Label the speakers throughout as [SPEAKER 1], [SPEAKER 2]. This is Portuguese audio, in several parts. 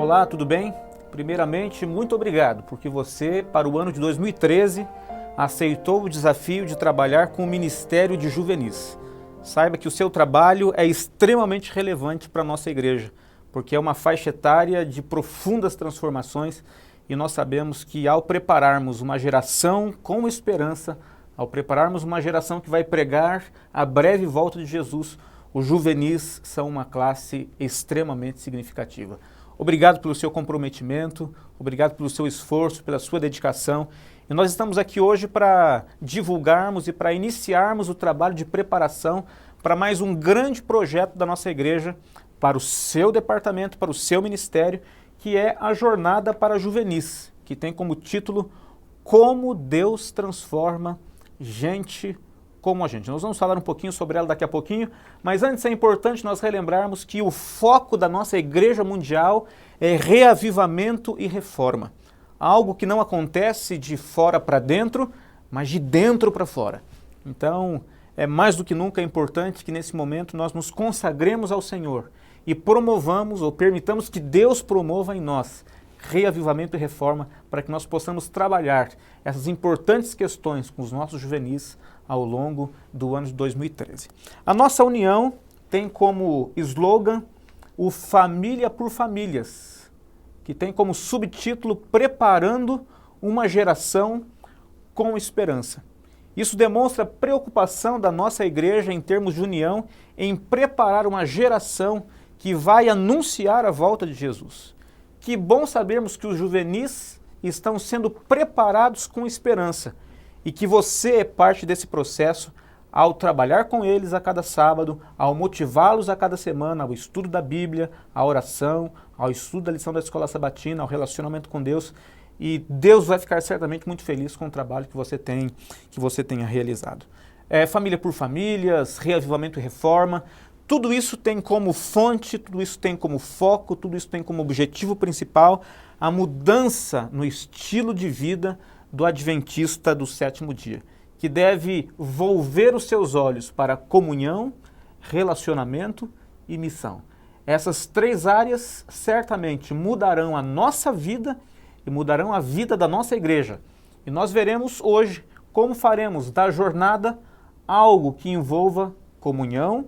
[SPEAKER 1] Olá, tudo bem? Primeiramente, muito obrigado, porque você, para o ano de 2013, aceitou o desafio de trabalhar com o Ministério de Juvenis. Saiba que o seu trabalho é extremamente relevante para a nossa igreja, porque é uma faixa etária de profundas transformações e nós sabemos que ao prepararmos uma geração com esperança, ao prepararmos uma geração que vai pregar a breve volta de Jesus, os juvenis são uma classe extremamente significativa. Obrigado pelo seu comprometimento, obrigado pelo seu esforço, pela sua dedicação. E nós estamos aqui hoje para divulgarmos e para iniciarmos o trabalho de preparação para mais um grande projeto da nossa igreja, para o seu departamento, para o seu ministério, que é a Jornada para Juvenis, que tem como título Como Deus Transforma Gente como a gente. Nós vamos falar um pouquinho sobre ela daqui a pouquinho, mas antes é importante nós relembrarmos que o foco da nossa igreja mundial é reavivamento e reforma. Algo que não acontece de fora para dentro, mas de dentro para fora. Então, é mais do que nunca importante que nesse momento nós nos consagremos ao Senhor e promovamos ou permitamos que Deus promova em nós reavivamento e reforma para que nós possamos trabalhar essas importantes questões com os nossos juvenis ao longo do ano de 2013. A nossa união tem como slogan o Família por Famílias, que tem como subtítulo Preparando uma Geração com Esperança. Isso demonstra a preocupação da nossa igreja em termos de união em preparar uma geração que vai anunciar a volta de Jesus. Que bom sabermos que os juvenis estão sendo preparados com esperança e que você é parte desse processo ao trabalhar com eles a cada sábado, ao motivá-los a cada semana ao estudo da Bíblia, à oração, ao estudo da lição da escola sabatina, ao relacionamento com Deus. E Deus vai ficar certamente muito feliz com o trabalho que você tenha realizado. Família por Famílias, reavivamento e reforma. Tudo isso tem como fonte, tudo isso tem como foco, tudo isso tem como objetivo principal a mudança no estilo de vida do adventista do sétimo dia, que deve volver os seus olhos para comunhão, relacionamento e missão. Essas três áreas certamente mudarão a nossa vida e mudarão a vida da nossa igreja. E nós veremos hoje como faremos da jornada algo que envolva comunhão,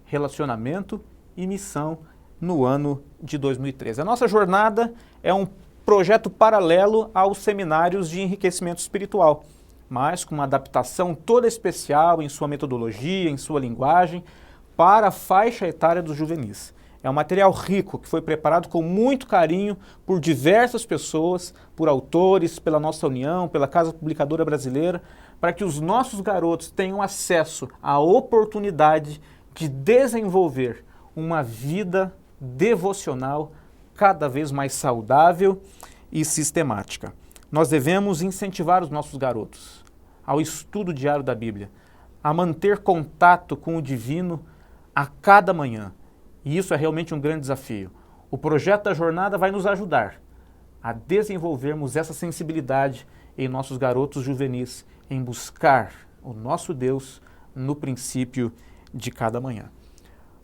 [SPEAKER 1] relacionamento e missão no ano de 2013. A nossa jornada é um projeto paralelo aos seminários de enriquecimento espiritual, mas com uma adaptação toda especial em sua metodologia, em sua linguagem, para a faixa etária dos juvenis. É um material rico que foi preparado com muito carinho por diversas pessoas, por autores, pela nossa união, pela Casa Publicadora Brasileira, para que os nossos garotos tenham acesso à oportunidade de desenvolver uma vida devocional cada vez mais saudável e sistemática. Nós devemos incentivar os nossos garotos ao estudo diário da Bíblia, a manter contato com o divino a cada manhã. E isso é realmente um grande desafio. O projeto da jornada vai nos ajudar a desenvolvermos essa sensibilidade em nossos garotos juvenis, em buscar o nosso Deus no princípio de cada manhã.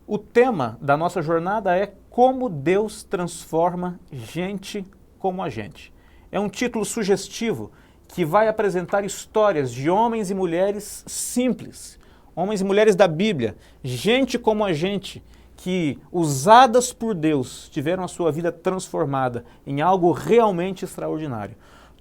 [SPEAKER 1] O tema da nossa jornada é Como Deus Transforma Gente como a Gente. É um título sugestivo que vai apresentar histórias de homens e mulheres simples, homens e mulheres da Bíblia, gente como a gente, que, usadas por Deus, tiveram a sua vida transformada em algo realmente extraordinário.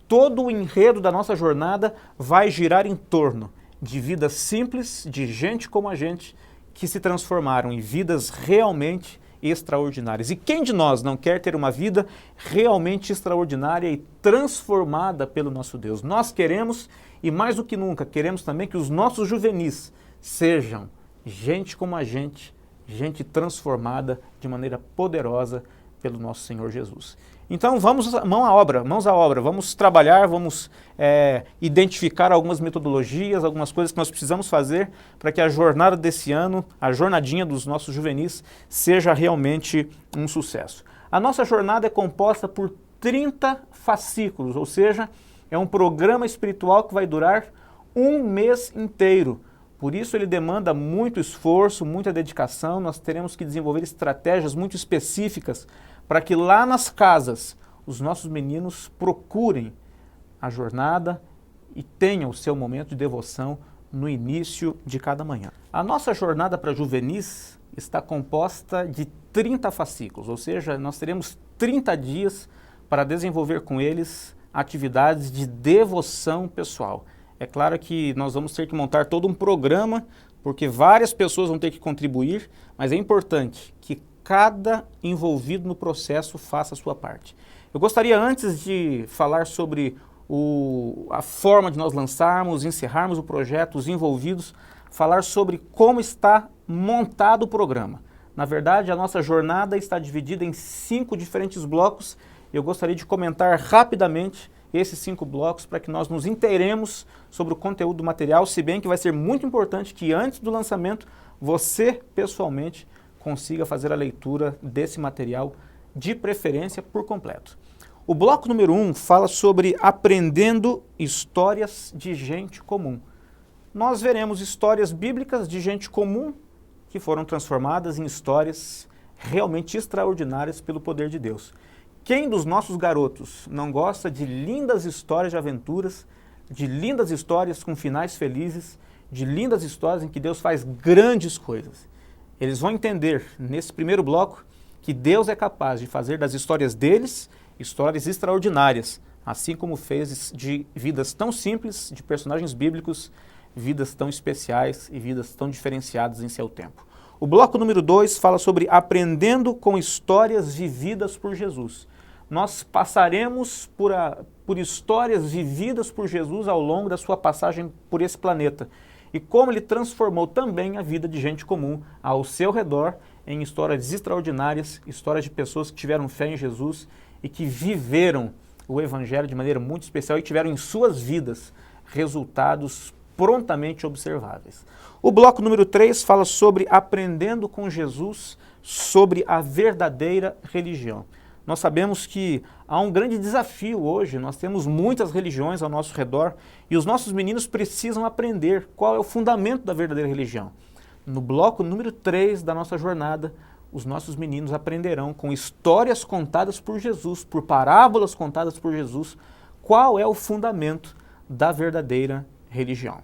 [SPEAKER 1] Todo o enredo da nossa jornada vai girar em torno de vidas simples, de gente como a gente, que se transformaram em vidas realmente extraordinárias. E quem de nós não quer ter uma vida realmente extraordinária e transformada pelo nosso Deus? Nós queremos, e mais do que nunca, queremos também que os nossos juvenis sejam gente como a gente transformada de maneira poderosa pelo nosso Senhor Jesus. Então vamos mãos à obra, vamos trabalhar, vamos identificar algumas metodologias, algumas coisas que nós precisamos fazer para que a jornada desse ano, a jornadinha dos nossos juvenis, seja realmente um sucesso. A nossa jornada é composta por 30 fascículos, ou seja, é um programa espiritual que vai durar um mês inteiro. Por isso ele demanda muito esforço, muita dedicação, nós teremos que desenvolver estratégias muito específicas para que lá nas casas os nossos meninos procurem a jornada e tenham o seu momento de devoção no início de cada manhã. A nossa jornada para juvenis está composta de 30 fascículos, ou seja, nós teremos 30 dias para desenvolver com eles atividades de devoção pessoal. É claro que nós vamos ter que montar todo um programa, porque várias pessoas vão ter que contribuir, mas é importante que cada envolvido no processo faça a sua parte. Eu gostaria, antes de falar sobre a forma de nós lançarmos, encerrarmos o projeto, os envolvidos, falar sobre como está montado o programa. Na verdade, a nossa jornada está dividida em 5 diferentes blocos. Eu gostaria de comentar rapidamente esses 5 blocos para que nós nos inteiremos sobre o conteúdo do material, se bem que vai ser muito importante que antes do lançamento você, pessoalmente, consiga fazer a leitura desse material, de preferência por completo. O bloco número 1 fala sobre aprendendo histórias de gente comum. Nós veremos histórias bíblicas de gente comum que foram transformadas em histórias realmente extraordinárias pelo poder de Deus. Quem dos nossos garotos não gosta de lindas histórias de aventuras, de lindas histórias com finais felizes, de lindas histórias em que Deus faz grandes coisas? Eles vão entender nesse primeiro bloco que Deus é capaz de fazer das histórias deles histórias extraordinárias, assim como fez de vidas tão simples, de personagens bíblicos, vidas tão especiais e vidas tão diferenciadas em seu tempo. O bloco número 2 fala sobre aprendendo com histórias vividas por Jesus. Nós passaremos por histórias vividas por Jesus ao longo da sua passagem por esse planeta e como ele transformou também a vida de gente comum ao seu redor em histórias extraordinárias, histórias de pessoas que tiveram fé em Jesus e que viveram o Evangelho de maneira muito especial e tiveram em suas vidas resultados prontamente observáveis. O bloco número 3 fala sobre aprendendo com Jesus sobre a verdadeira religião. Nós sabemos que há um grande desafio hoje, nós temos muitas religiões ao nosso redor e os nossos meninos precisam aprender qual é o fundamento da verdadeira religião. No bloco número 3 da nossa jornada, os nossos meninos aprenderão com histórias contadas por Jesus, por parábolas contadas por Jesus, qual é o fundamento da verdadeira religião.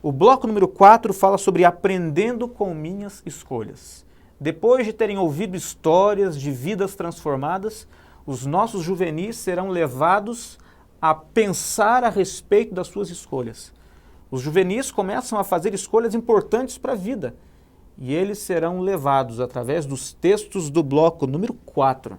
[SPEAKER 1] O bloco número 4 fala sobre aprendendo com minhas escolhas. Depois de terem ouvido histórias de vidas transformadas, os nossos juvenis serão levados a pensar a respeito das suas escolhas. Os juvenis começam a fazer escolhas importantes para a vida e eles serão levados, através dos textos do bloco número 4,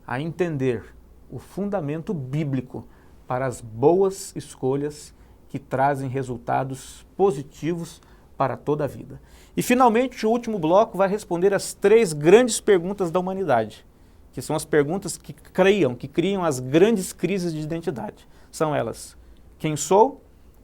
[SPEAKER 1] a entender o fundamento bíblico para as boas escolhas que trazem resultados positivos para toda a vida. E, finalmente, o último bloco vai responder as 3 grandes perguntas da humanidade, que são as perguntas que criam as grandes crises de identidade. São elas: quem sou,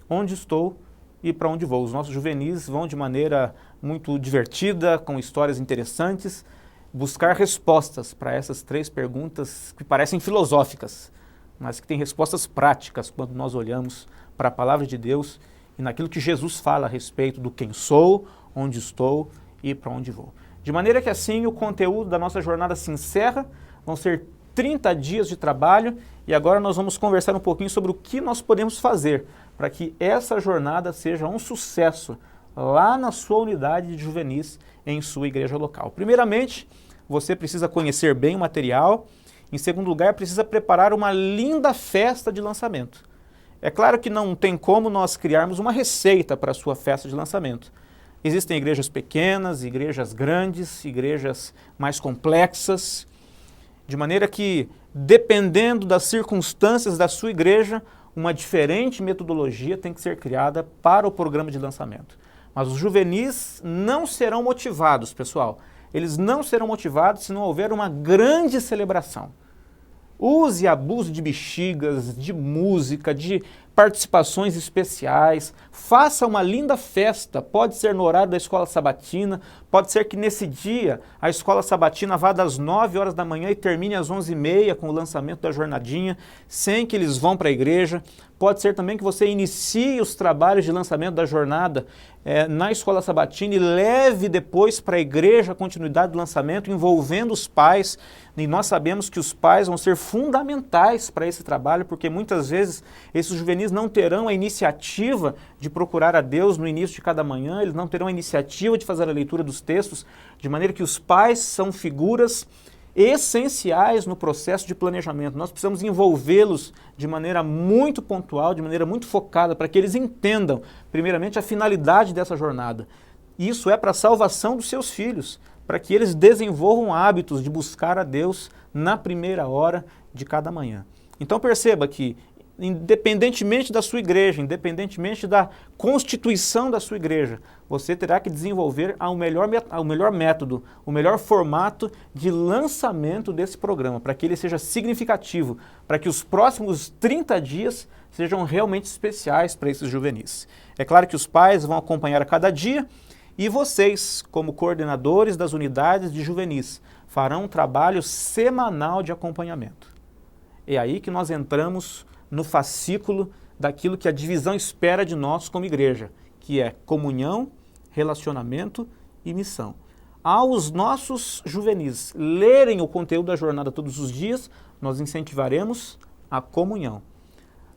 [SPEAKER 1] onde estou e para onde vou. Os nossos juvenis vão, de maneira muito divertida, com histórias interessantes, buscar respostas para essas 3 perguntas que parecem filosóficas, mas que têm respostas práticas quando nós olhamos para a palavra de Deus e naquilo que Jesus fala a respeito do quem sou, onde estou e para onde vou. De maneira que assim o conteúdo da nossa jornada se encerra, vão ser 30 dias de trabalho e agora nós vamos conversar um pouquinho sobre o que nós podemos fazer para que essa jornada seja um sucesso lá na sua unidade de juvenis em sua igreja local. Primeiramente, você precisa conhecer bem o material. Em segundo lugar, precisa preparar uma linda festa de lançamento. É claro que não tem como nós criarmos uma receita para a sua festa de lançamento. Existem igrejas pequenas, igrejas grandes, igrejas mais complexas, de maneira que, dependendo das circunstâncias da sua igreja, uma diferente metodologia tem que ser criada para o programa de lançamento. Mas os juvenis não serão motivados, pessoal. Eles não serão motivados se não houver uma grande celebração. Use e abuse de bexigas, de música, de participações especiais, faça uma linda festa, pode ser no horário da escola sabatina, pode ser que nesse dia a escola sabatina vá das 9 horas da manhã e termine às 11h30 com o lançamento da jornadinha, sem que eles vão para a igreja. Pode ser também que você inicie os trabalhos de lançamento da jornada na escola sabatina e leve depois para a igreja a continuidade do lançamento, envolvendo os pais. E nós sabemos que os pais vão ser fundamentais para esse trabalho, porque muitas vezes esses juvenis não terão a iniciativa de procurar a Deus no início de cada manhã, eles não terão a iniciativa de fazer a leitura dos textos, de maneira que os pais são figuras essenciais no processo de planejamento. Nós precisamos envolvê-los de maneira muito pontual, de maneira muito focada, para que eles entendam, primeiramente, a finalidade dessa jornada. Isso é para a salvação dos seus filhos, para que eles desenvolvam hábitos de buscar a Deus na primeira hora de cada manhã. Então perceba que, independentemente da sua igreja, independentemente da constituição da sua igreja, você terá que desenvolver o melhor método, o melhor formato de lançamento desse programa, para que ele seja significativo, para que os próximos 30 dias sejam realmente especiais para esses juvenis. É claro que os pais vão acompanhar a cada dia e vocês, como coordenadores das unidades de juvenis, farão um trabalho semanal de acompanhamento. É aí que nós entramos no fascículo daquilo que a divisão espera de nós como igreja, que é comunhão, relacionamento e missão. Aos nossos juvenis lerem o conteúdo da jornada todos os dias, nós incentivaremos a comunhão.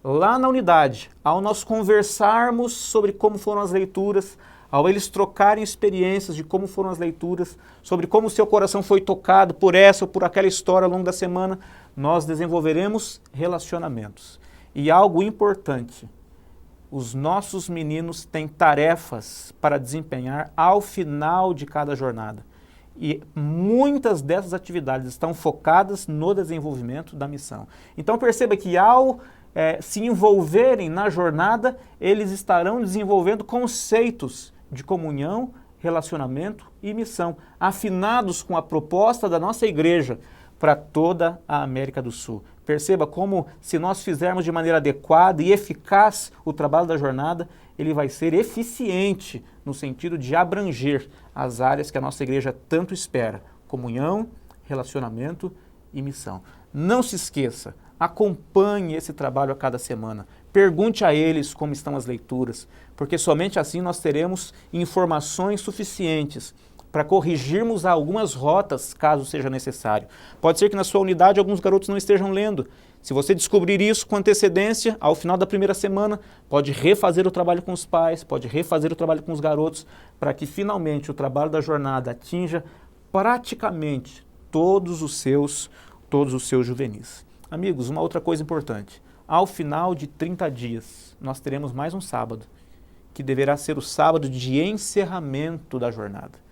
[SPEAKER 1] Lá na unidade, ao nós conversarmos sobre como foram as leituras, ao eles trocarem experiências de como foram as leituras, sobre como o seu coração foi tocado por essa ou por aquela história ao longo da semana, nós desenvolveremos relacionamentos. E algo importante, os nossos meninos têm tarefas para desempenhar ao final de cada jornada. E muitas dessas atividades estão focadas no desenvolvimento da missão. Então perceba que ao se envolverem na jornada, eles estarão desenvolvendo conceitos de comunhão, relacionamento e missão, afinados com a proposta da nossa igreja para toda a América do Sul. Perceba como, se nós fizermos de maneira adequada e eficaz o trabalho da jornada, ele vai ser eficiente no sentido de abranger as áreas que a nossa igreja tanto espera: comunhão, relacionamento e missão. Não se esqueça, acompanhe esse trabalho a cada semana. Pergunte a eles como estão as leituras, porque somente assim nós teremos informações suficientes para corrigirmos algumas rotas, caso seja necessário. Pode ser que na sua unidade alguns garotos não estejam lendo. Se você descobrir isso com antecedência, ao final da primeira semana, pode refazer o trabalho com os pais, pode refazer o trabalho com os garotos, para que finalmente o trabalho da jornada atinja praticamente todos os seus juvenis. Amigos, uma outra coisa importante. Ao final de 30 dias, nós teremos mais um sábado, que deverá ser o sábado de encerramento da jornada.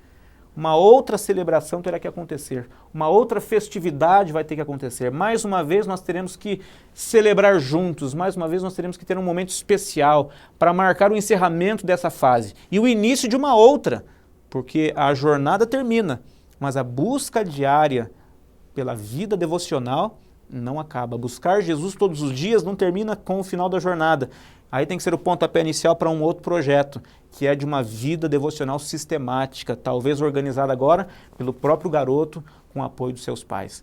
[SPEAKER 1] Uma outra celebração terá que acontecer, uma outra festividade vai ter que acontecer. Mais uma vez nós teremos que celebrar juntos, mais uma vez nós teremos que ter um momento especial para marcar o encerramento dessa fase e o início de uma outra, porque a jornada termina, mas a busca diária pela vida devocional não acaba. Buscar Jesus todos os dias não termina com o final da jornada. Aí tem que ser o pontapé inicial para um outro projeto, que é de uma vida devocional sistemática, talvez organizada agora pelo próprio garoto, com o apoio dos seus pais.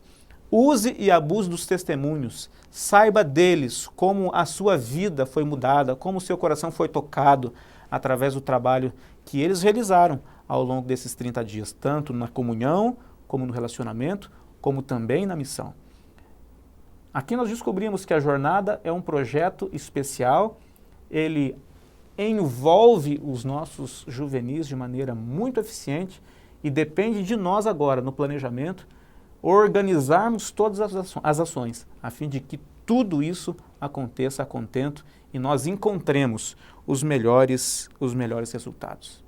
[SPEAKER 1] Use e abuse dos testemunhos, saiba deles como a sua vida foi mudada, como o seu coração foi tocado através do trabalho que eles realizaram ao longo desses 30 dias, tanto na comunhão, como no relacionamento, como também na missão. Aqui nós descobrimos que a jornada é um projeto especial, ele envolve os nossos juvenis de maneira muito eficiente e depende de nós agora, no planejamento, organizarmos todas as ações, a fim de que tudo isso aconteça a contento e nós encontremos os melhores resultados.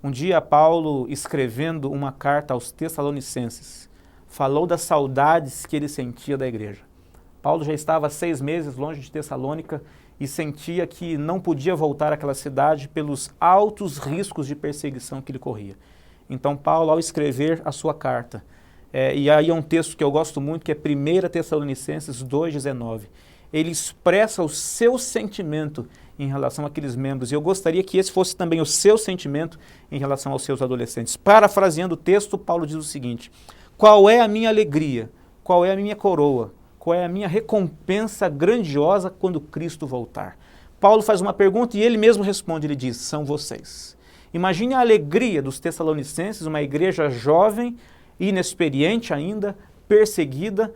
[SPEAKER 1] Um dia, Paulo, escrevendo uma carta aos Tessalonicenses, falou das saudades que ele sentia da igreja. Paulo já estava há 6 meses longe de Tessalônica e sentia que não podia voltar àquela cidade pelos altos riscos de perseguição que ele corria. Então Paulo, ao escrever a sua carta, e aí é um texto que eu gosto muito, que é 1 Tessalonicenses 2,19, ele expressa o seu sentimento em relação àqueles membros. E eu gostaria que esse fosse também o seu sentimento em relação aos seus adolescentes. Parafraseando o texto, Paulo diz o seguinte: qual é a minha alegria? Qual é a minha coroa? Qual é a minha recompensa grandiosa quando Cristo voltar? Paulo faz uma pergunta e ele mesmo responde, ele diz, são vocês. Imagine a alegria dos Tessalonicenses, uma igreja jovem, inexperiente ainda, perseguida,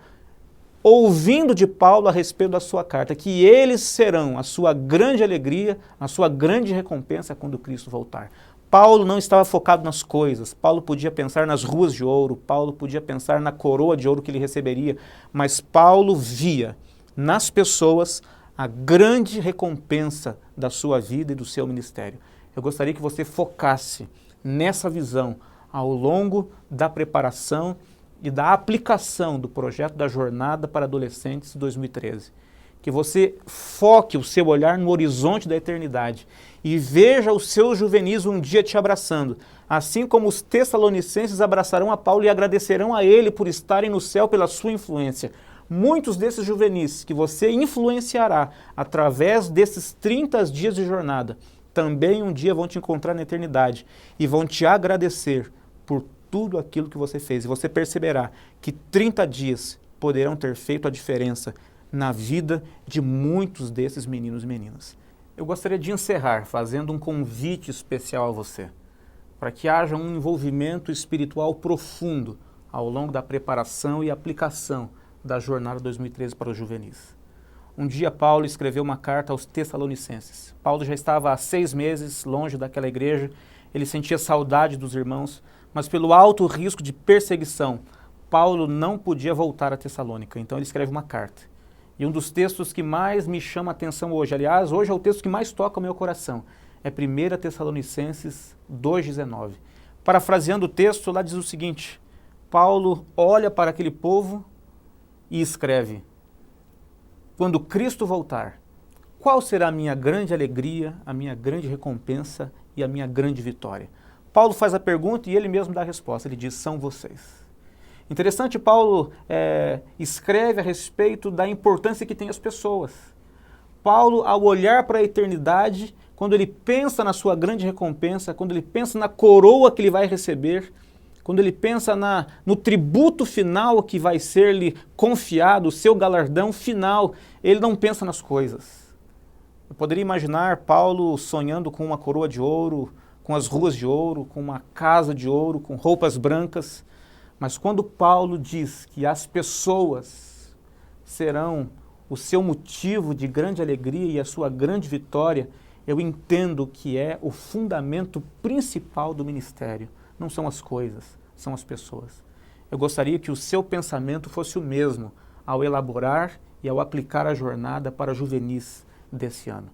[SPEAKER 1] ouvindo de Paulo a respeito da sua carta, que eles serão a sua grande alegria, a sua grande recompensa quando Cristo voltar. Paulo não estava focado nas coisas, Paulo podia pensar nas ruas de ouro, Paulo podia pensar na coroa de ouro que ele receberia, mas Paulo via nas pessoas a grande recompensa da sua vida e do seu ministério. Eu gostaria que você focasse nessa visão ao longo da preparação e da aplicação do projeto da Jornada para Adolescentes 2013. Que você foque o seu olhar no horizonte da eternidade e veja os seus juvenis um dia te abraçando, assim como os tessalonicenses abraçarão a Paulo e agradecerão a ele por estarem no céu pela sua influência. Muitos desses juvenis que você influenciará através desses 30 dias de jornada, também um dia vão te encontrar na eternidade e vão te agradecer por tudo aquilo que você fez. E você perceberá que 30 dias poderão ter feito a diferença na vida de muitos desses meninos e meninas. Eu gostaria de encerrar fazendo um convite especial a você, para que haja um envolvimento espiritual profundo ao longo da preparação e aplicação da Jornada 2013 para os juvenis. Um dia Paulo escreveu uma carta aos Tessalonicenses. Paulo já estava há 6 meses longe daquela igreja, ele sentia saudade dos irmãos, mas pelo alto risco de perseguição, Paulo não podia voltar a Tessalônica, então ele escreve uma carta. E um dos textos que mais me chama a atenção hoje, aliás, hoje é o texto que mais toca o meu coração, é 1 Tessalonicenses 2,19. Parafraseando o texto, lá diz o seguinte: Paulo olha para aquele povo e escreve: quando Cristo voltar, qual será a minha grande alegria, a minha grande recompensa e a minha grande vitória? Paulo faz a pergunta e ele mesmo dá a resposta, ele diz, são vocês. Interessante, Paulo escreve a respeito da importância que tem as pessoas. Paulo, ao olhar para a eternidade, quando ele pensa na sua grande recompensa, quando ele pensa na coroa que ele vai receber, quando ele pensa no tributo final que vai ser-lhe confiado, o seu galardão final, ele não pensa nas coisas. Eu poderia imaginar Paulo sonhando com uma coroa de ouro, com as ruas de ouro, com uma casa de ouro, com roupas brancas. Mas quando Paulo diz que as pessoas serão o seu motivo de grande alegria e a sua grande vitória, eu entendo que é o fundamento principal do ministério. Não são as coisas, são as pessoas. Eu gostaria que o seu pensamento fosse o mesmo ao elaborar e ao aplicar a jornada para juvenis desse ano.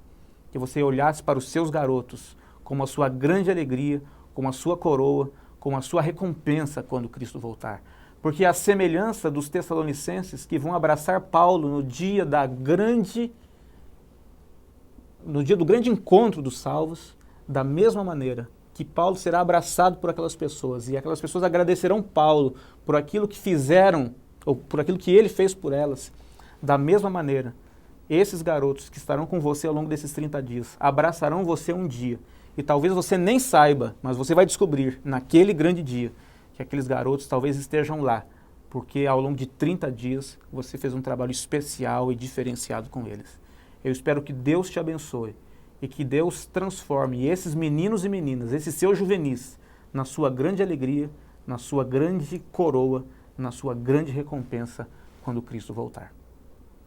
[SPEAKER 1] Que você olhasse para os seus garotos como a sua grande alegria, como a sua coroa, como a sua recompensa quando Cristo voltar. Porque a semelhança dos Tessalonicenses que vão abraçar Paulo no dia do grande encontro dos salvos, da mesma maneira que Paulo será abraçado por aquelas pessoas e aquelas pessoas agradecerão Paulo por aquilo que fizeram, ou por aquilo que ele fez por elas, da mesma maneira, esses garotos que estarão com você ao longo desses 30 dias, abraçarão você um dia. E talvez você nem saiba, mas você vai descobrir naquele grande dia que aqueles garotos talvez estejam lá, porque ao longo de 30 dias você fez um trabalho especial e diferenciado com eles. Eu espero que Deus te abençoe e que Deus transforme esses meninos e meninas, esses seus juvenis, na sua grande alegria, na sua grande coroa, na sua grande recompensa quando Cristo voltar.